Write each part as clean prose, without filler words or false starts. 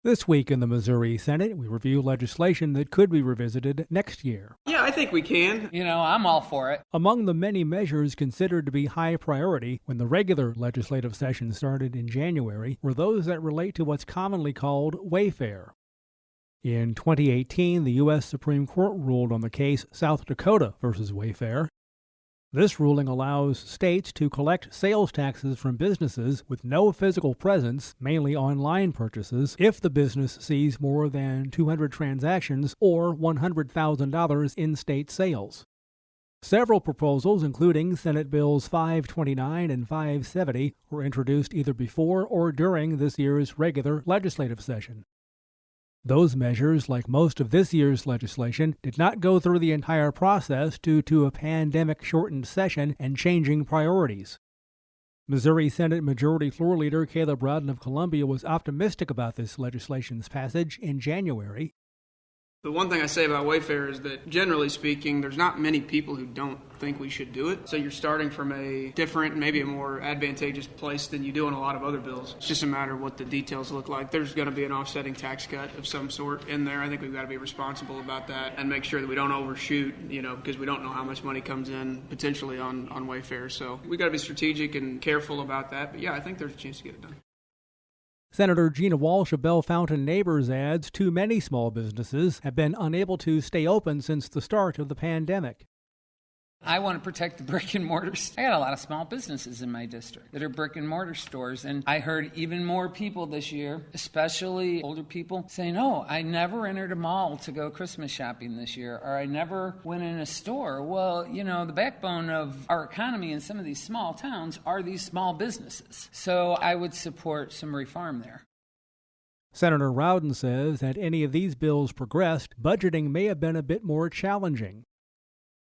This week in the Missouri Senate, we review legislation that could be revisited next year. Yeah, I think we can. I'm all for it. Among the many measures considered to be high priority when the regular legislative session started in January were those that relate to what's commonly called wayfare. In 2018, the U.S. Supreme Court ruled on the case South Dakota versus Wayfair. This ruling allows states to collect sales taxes from businesses with no physical presence, mainly online purchases, if the business sees more than 200 transactions or $100,000 in state sales. Several proposals, including Senate Bills 529 and 570, were introduced either before or during this year's regular legislative session. Those measures, like most of this year's legislation, did not go through the entire process due to a pandemic-shortened session and changing priorities. Missouri Senate Majority Floor Leader Caleb Rowden of Columbia was optimistic about this legislation's passage in January. The one thing I say about Wayfair is that, generally speaking, there's not many people who don't think we should do it. So you're starting from a different, maybe a more advantageous place than you do in a lot of other bills. It's just a matter of what the details look like. There's going to be an offsetting tax cut of some sort in there. I think we've got to be responsible about that and make sure that we don't overshoot, because we don't know how much money comes in potentially on Wayfair. So we've got to be strategic and careful about that. But yeah, I think there's a chance to get it done. Senator Gina Walsh of Bell Fountain Neighbors adds too many small businesses have been unable to stay open since the start of the pandemic. I want to protect the brick and mortars. I got a lot of small businesses in my district that are brick and mortar stores, and I heard even more people this year, especially older people, saying, "Oh, I never entered a mall to go Christmas shopping this year, or I never went in a store." Well, the backbone of our economy in some of these small towns are these small businesses. So I would support some reform there. Senator Rowden says that any of these bills progressed, budgeting may have been a bit more challenging.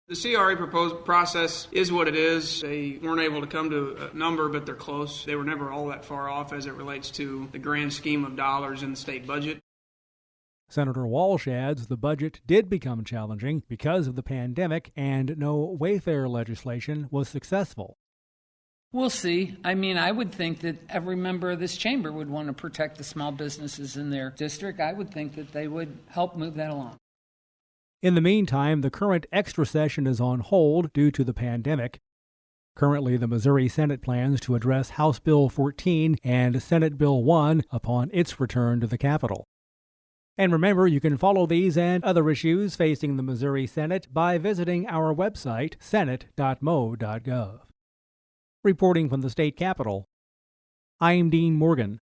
The CRA proposed process is what it is. They weren't able to come to a number, but they're close. They were never all that far off as it relates to the grand scheme of dollars in the state budget. Senator Walsh adds the budget did become challenging because of the pandemic and no Wayfair legislation was successful. We'll see. I would think that every member of this chamber would want to protect the small businesses in their district. I would think that they would help move that along. In the meantime, the current extra session is on hold due to the pandemic. Currently, the Missouri Senate plans to address House Bill 14 and Senate Bill 1 upon its return to the Capitol. And remember, you can follow these and other issues facing the Missouri Senate by visiting our website, senate.mo.gov. Reporting from the state capitol, I'm Dean Morgan.